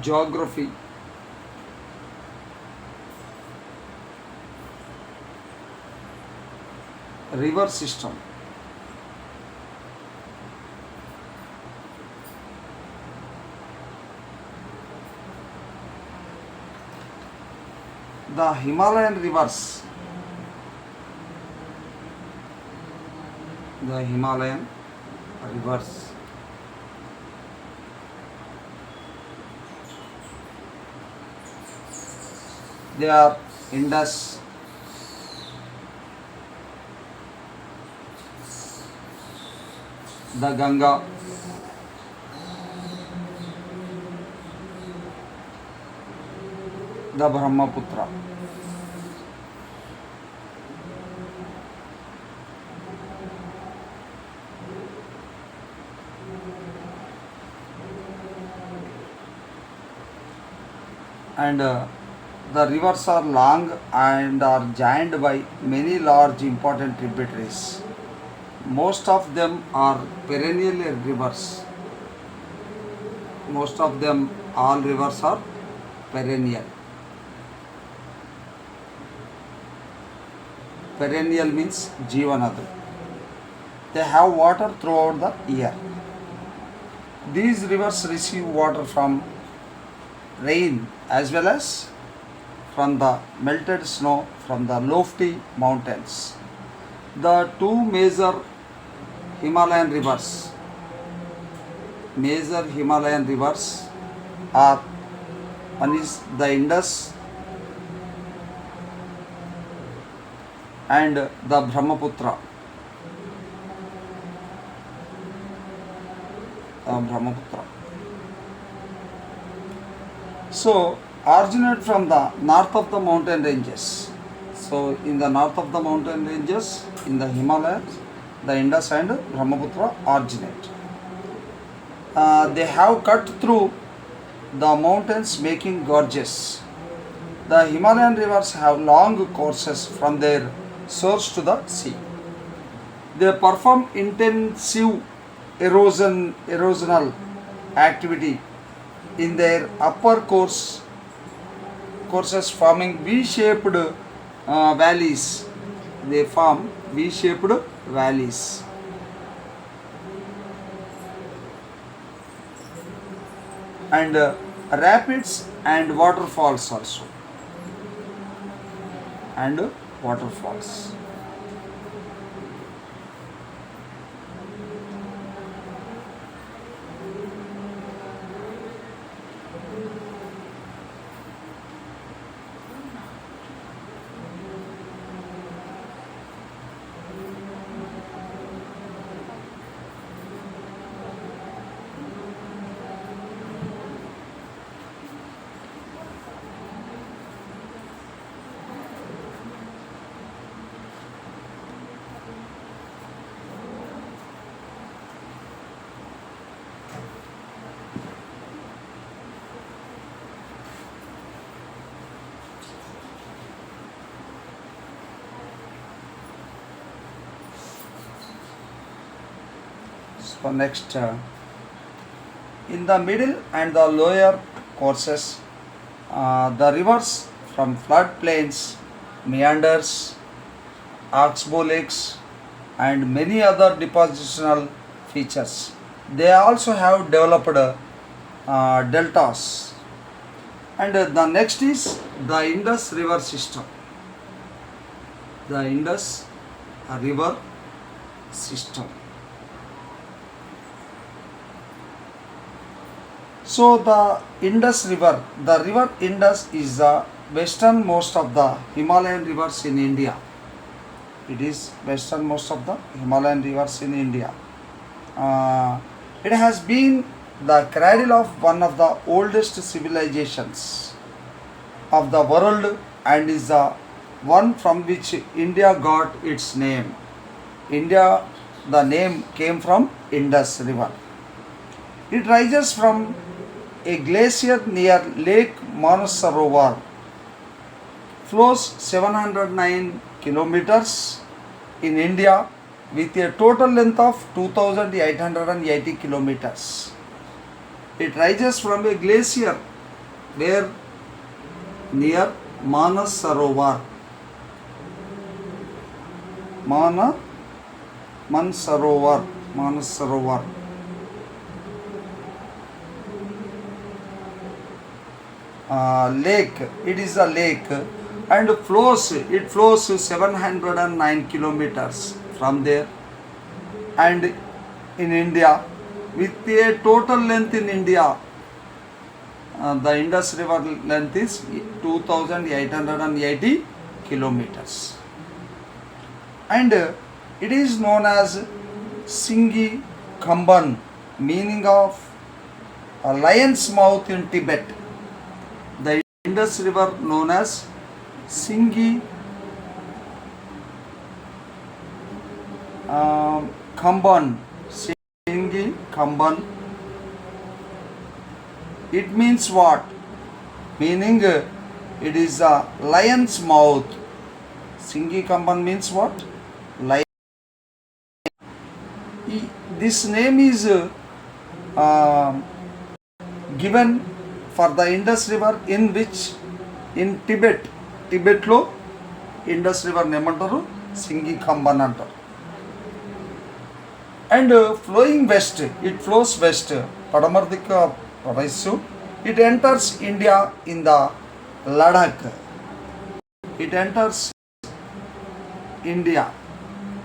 geography, river system. The Himalayan rivers, the Himalayan rivers, they are Indus, the Ganga, the Brahmaputra. And the rivers are long and are joined by many large important tributaries. Most of them are perennial rivers. Most of them, all rivers are perennial. Perennial means Jeevanadu. They have water throughout the year. These rivers receive water from rain as well as from the melted snow from the lofty mountains. The two Himalayan rivers, major Himalayan rivers are, one is the Indus and the Brahmaputra. Brahmaputra. So, originate from the north of the mountain ranges. So, in the north of the mountain ranges, in the Himalayas, the Indus and Brahmaputra originate. They have cut through the mountains, making gorges. The Himalayan rivers have long courses from their source to the sea. They perform intensive erosional activity in their upper courses, forming V-shaped valleys. They form V-shaped valleys. And rapids and waterfalls also. And waterfalls. So next, in the middle and the lower courses, the rivers from floodplains, meanders, oxbow lakes, and many other depositional features. They also have developed deltas. And the next is the Indus River system. The Indus River system. So the river Indus is the westernmost of the Himalayan rivers in India. It is westernmost of the Himalayan rivers in India. It has been the cradle of one of the oldest civilizations of the world and is the one from which India got its name. India, the name came from Indus River. It rises from a glacier near Lake Manasarovar, flows 709 kilometers in India with a total length of 2880 kilometers. It rises from a glacier Where? Near Manas Sarovar. Manas Sarovar. Lake. It is a lake and it flows 709 kilometers from there, and in India, with a total length in India, the Indus River length is 2880 kilometers, and it is known as Singi Kamban, meaning of a lion's mouth in Tibet. The Indus River known as Singi Kamban. Singi Kamban. It means what? Meaning it is a lion's mouth. Singi Kamban means what? Lion. This name is given for the Indus River in which in Tibet lo Indus River nemantaru Singi Kamban antaru. And flowing west, it flows west, Padamarthika Pravaisu. It enters India in the Ladakh. It enters India.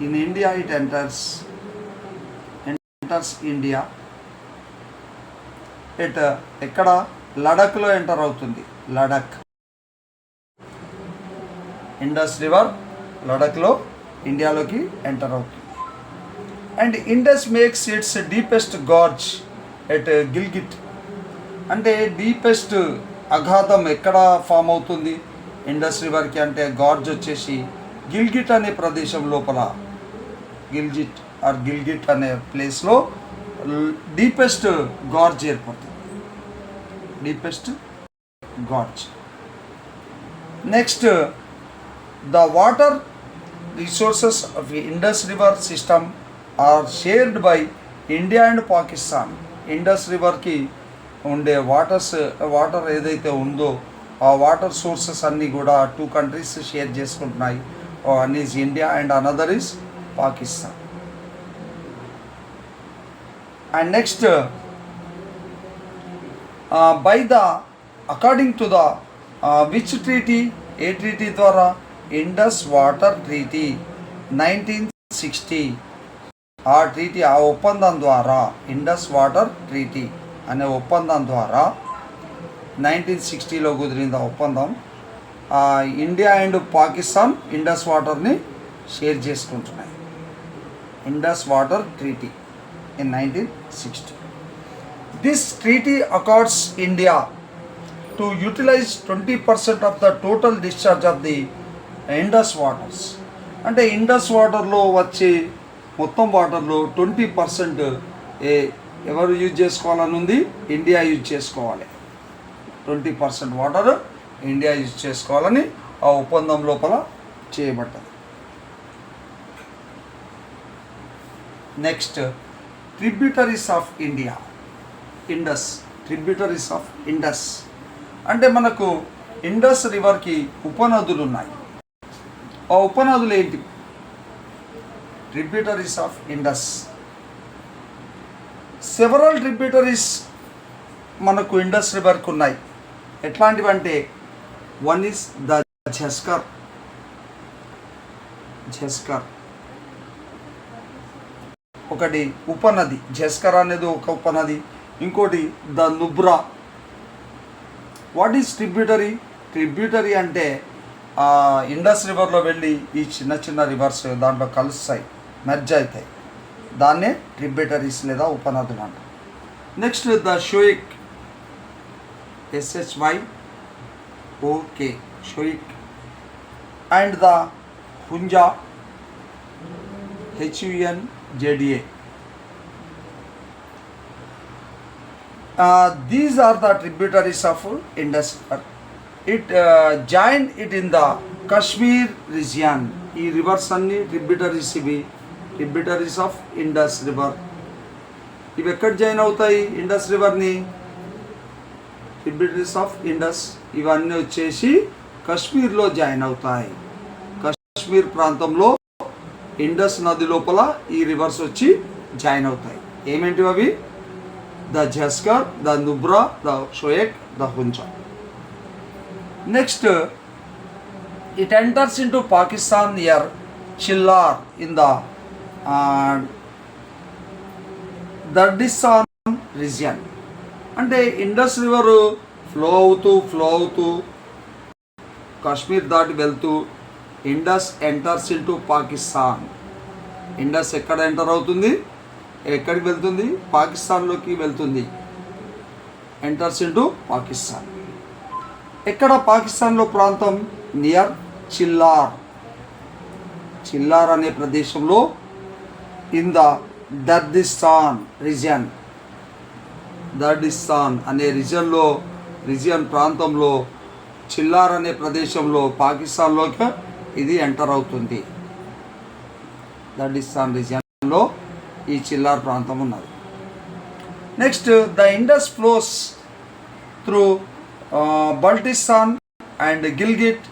In India it enters India. It ekkada Ladakh lo enter అవుతుంది. Ladakh. Indus River Ladakh లో ఇండియాలోకి enter అవుతుంది. And Indus makes its deepest gorge at Gilgit. అంటే deepest అఘాతం ఎక్కడ form అవుతుంది Indus రివర్కి అంటే gorge వచ్చేసి గిల్గిట్ అనే ప్రదేశం లోపల, గిల్గిట్ అనే ప్లేస్లో డీపెస్ట్ గార్జ్ ఏర్పడుతుంది. Deepest gorge. Next, the water resources of Indus river system are shared by India and Pakistan. Indus రివర్కి ఉండే వాటర్ ఏదైతే ఉందో ఆ వాటర్ సోర్సెస్ అన్నీ కూడా టూ కంట్రీస్ షేర్ చేసుకుంటున్నాయి. One is India and another is Pakistan. And next, by the according to the which treaty, ఏ treaty ద్వారా? Indus water treaty 1960. ఆ ట్రీటీ, ఆ ఒప్పందం ద్వారా, ఇండస్ వాటర్ ట్రీటీ అనే ఒప్పందం ద్వారా 1960లో కుదిరింది ఆ ఒప్పందం. ఇండియా అండ్ పాకిస్తాన్ ఇండస్ వాటర్ని షేర్ చేసుకుంటున్నాయి. Indus water treaty in 1960. This treaty accords India to utilise 20% of the total discharge of the Indus waters. అంటే ఇండస్ వాటర్లో వచ్చే మొత్తం వాటర్లో 20% ఎవరు యూజ్ చేసుకోవాలని ఉంది? ఇండియా యూజ్ చేసుకోవాలి. 20% వాటర్ ఇండియా యూజ్ చేసుకోవాలని ఆ ఒప్పందం లోపల చేయబడ్డది. Next, tributaries of India. Indus, tributaries of Indus అంటే మనకు ఇండస్ రివర్కి ఉపనదులు ఉన్నాయి. ఆ ఉపనదులు ఏంటి? Tributaries of Indus. Several tributaries మనకు ఇండస్ రివర్కి ఉన్నాయి. ఎట్లాంటివి అంటే, వన్ ఈస్ ద ఝస్కర్. ఒకటి ఉపనది, ఝస్కర్ అనేది ఒక ఉపనది. ఇంకోటి the Nubra. What is tributary? Tributary అంటే ఇండస్ రివర్లో వెళ్ళి ఈ చిన్న చిన్న రివర్స్ దాంట్లో కలుస్తాయి, మెర్జ్ అవుతాయి. దాన్నే ట్రిబ్యూటరీస్ లేదా ఉపనదులు అంటారు. Next, the Shyok, SHYOK, Shyok. And the Hunza, HUNJDA. These are the tributaries of Indus River. It joined it in the Kashmir region. ఈ రివర్స్ అన్ని ట్రిబ్యూటరీస్, ఇవి ట్రిబ్యూటరీస్ ఆఫ్ ఇండస్ రివర్. ఇవి ఎక్కడ జాయిన్ అవుతాయి ఇండస్ రివర్ని? ట్రిబ్యూటరీస్ ఆఫ్ ఇండస్ ఇవన్నీ వచ్చేసి కశ్మీర్లో join అవుతాయి. కశ్మీర్ ప్రాంతంలో ఇండస్ నది లోపల ఈ రివర్స్ వచ్చి జాయిన్ అవుతాయి. ఏమేంటివి అవి? The Zanskar, the Nubra, the Shyok, the Hunza. Next, it enters into Pakistan near Chillar in the Dardistan region. అంటే ఇండస్ రివర్ ఫ్లో అవుతూ కాశ్మీర్ దాటి వెళ్తూ Indus enters into Pakistan. Indus ఎక్కడ ఎంటర్ అవుతుంది? ఎక్కడికి వెళ్తుంది? పాకిస్తాన్లోకి వెళ్తుంది. Enters into Pakistan. ఎక్కడ పాకిస్తాన్లో ప్రాంతం? నియర్ చిల్లార్. చిల్లార్ అనే ప్రదేశంలో in the Dardistan region. Dardistan అనే రీజియన్ ప్రాంతంలో చిల్లార్ అనే ప్రదేశంలో పాకిస్తాన్లోకి ఇది ఎంటర్ అవుతుంది. దర్దిస్తాన్ రీజియన్లో ఈ చిల్లార్ ప్రాంతం ఉన్నది. Next, the Indus flows through Baltistan and Gilgit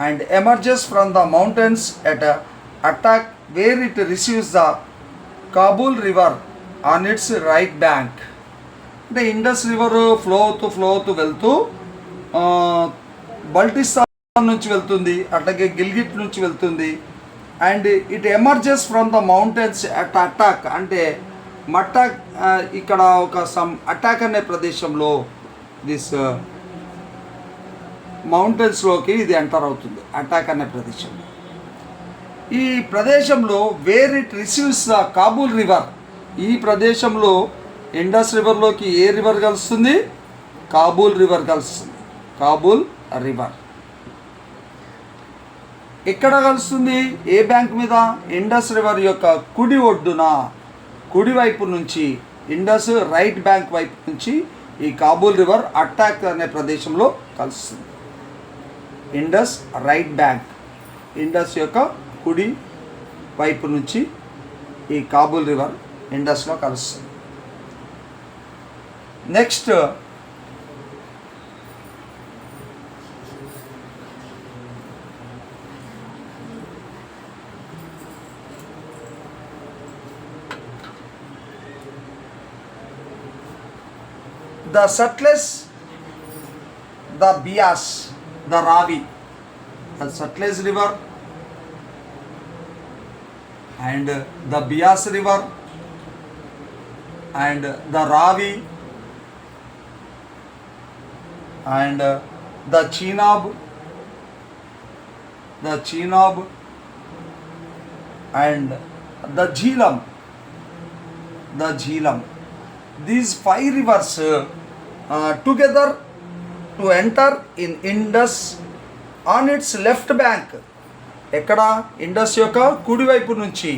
and emerges from the mountains at Attock where it receives the Kabul river on its right bank. అంటే ఇండస్ రివర్ ఫ్లో అవుతూ వెళ్తూ బల్టిస్తాన్ నుంచి వెళ్తుంది, అట్లాగే గిల్గిట్ నుంచి వెళ్తుంది. And it emerges from the mountains at Attock. అంటే మట్టాక్ ఇక్కడ ఒక అటాక్ అనే ప్రదేశంలో దిస్ మౌంటైన్స్లోకి ఇది ఎంటర్ అవుతుంది. అటాక్ అనే ప్రదేశంలో, ఈ ప్రదేశంలో where it receives the Kabul river. ఈ ప్రదేశంలో ఇండస్ రివర్లోకి ఏ రివర్ కలుస్తుంది? కాబూల్ రివర్ కలుస్తుంది. కాబూల్ రివర్ ఎక్కడ కలుస్తుంది? ఏ బ్యాంక్ మీద? ఇండస్ రివర్ యొక్క కుడి ఒడ్డున, కుడివైపు నుంచి, ఇండస్ రైట్ బ్యాంక్ వైపు నుంచి ఈ కాబూల్ రివర్ అటాక్ అనే ప్రదేశంలో కలుస్తుంది. ఇండస్ రైట్ బ్యాంక్, ఇండస్ యొక్క కుడి వైపు నుంచి ఈ కాబూల్ రివర్ ఇండస్లో కలుస్తుంది. Next, the Sutlej, the Bias, the Ravi, the Sutlej river and the Bias river and the Ravi and the Chenab and the Jhelum. These 5 rivers together to enter in Indus on its left bank. ఎక్కడ? Indus యొక్క కుడివైపు నుంచి,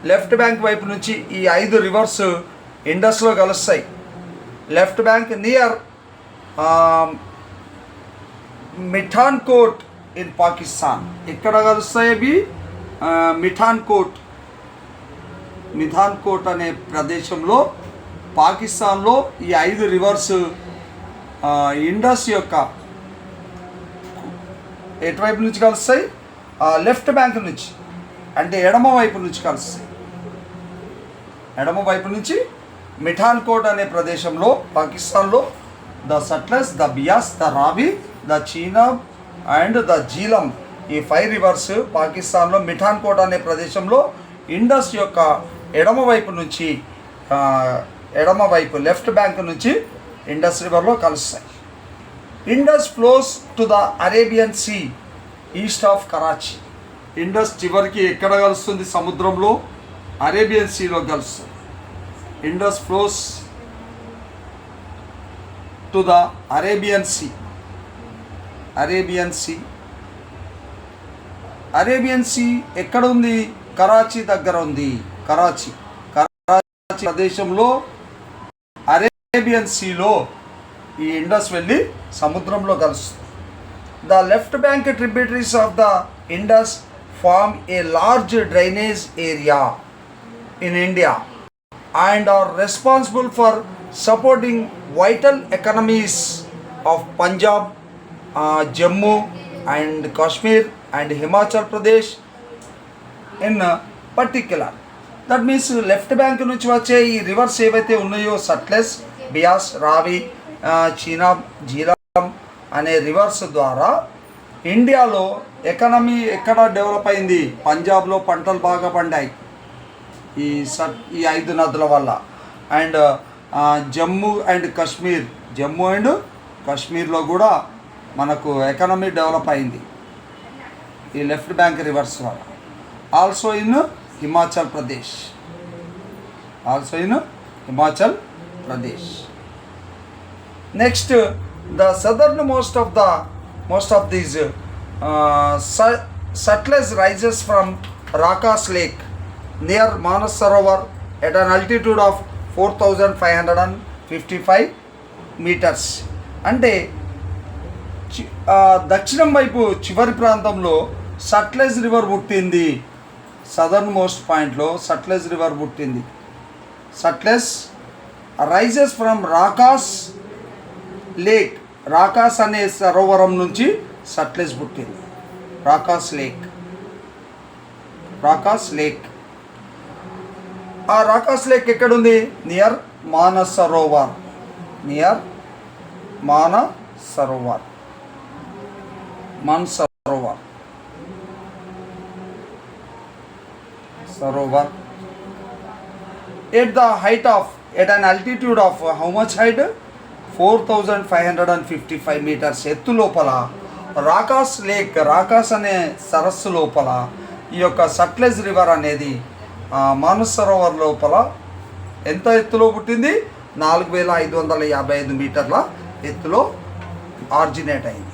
left bank వైపు నుంచి ఈ 5 rivers ఇండస్లో కలుస్తాయి. Left bank near Mithankot in Pakistan. ఎక్కడ కలుస్తాయి అవి? మిఠాన్కోట్ అనే ప్రదేశంలో పాకిస్తాన్లో ఈ 5 రివర్స్ ఇండస్ యొక్క ఎటువైపు నుంచి కలుస్తాయి? లెఫ్ట్ బ్యాంక్ నుంచి, అంటే ఎడమ వైపు నుంచి కలుస్తాయి. ఎడమ వైపు నుంచి మిఠాన్కోట్ అనే ప్రదేశంలో పాకిస్తాన్లో the Sutlej, the Beas, the Ravi, the Chenab and the Jhelum, ఈ 5 రివర్స్ పాకిస్తాన్లో మిఠాన్కోట్ అనే ప్రదేశంలో ఇండస్ యొక్క ఎడమ వైపు లెఫ్ట్ బ్యాంక్ నుంచి ఇండస్ రివర్లో కలుస్తాయి. Indus flows to the Arabian sea east of Karachi. Indus చివరికి ఎక్కడ కలుస్తుంది? సముద్రంలో అరేబియన్ సీలో కలుస్తుంది. Indus flows to the Arabian sea ఎక్కడ ఉంది? కరాచీ దగ్గర ఉంది. కరాచీ ప్రదేశంలో అరేబియన్ సీలో ఈ ఇండస్ వెళ్ళి సముద్రంలో కలుస్తుంది. The left bank tributaries of the Indus form a large drainage area in India and are responsible for supporting vital economies of Punjab, Jammu and Kashmir and Himachal Pradesh in particular. That means left bank నుంచి వచ్చే ఈ reverse ఏవైతే ఉన్నాయో సట్లెజ్, బియాస్, రావి, చీనాబ్, జీలం అనే reverse ద్వారా ఇండియాలో economy ఎక్కడ డెవలప్ అయింది? పంజాబ్లో పంటలు బాగా పండాయి ఈ 5 నదుల వల్ల. అండ్ జమ్మూ అండ్ కాశ్మీర్లో కూడా మనకు ఎకానమీ డెవలప్ అయింది ఈ లెఫ్ట్ బ్యాంక్ రివర్స్ వల్ల. Also in Himachal Pradesh. Next the southern most of these Sutlej rises from Rakas Lake near Manas Sarovar at an altitude of 4,555 meters. అంటే దక్షిణం వైపు చివరి ప్రాంతంలో సట్లెజ్ రివర్ పుట్టింది. సదర్న్ మోస్ట్ పాయింట్లో సట్లెజ్ రివర్ పుట్టింది. Sutlej rises from Rakas lake. Rakas అనే సరోవరం నుంచి సట్లెజ్ పుట్టింది. రాకాస్ లేక్. ఆ రాకాస్ లేక్ ఎక్కడుంది? Near Manas Sarovar. at an altitude of how much height? 4,555 meters ఎత్తు లోపల రాకాస్ అనే సరస్సు లోపల ఈ యొక్క సట్లెజ్ రివర్ అనేది మానస్ సరోవర్ లోపల ఎంత ఎత్తులో పుట్టింది? 4,555 మీటర్ల ఎత్తులో ఆరిజినేట్ అయింది.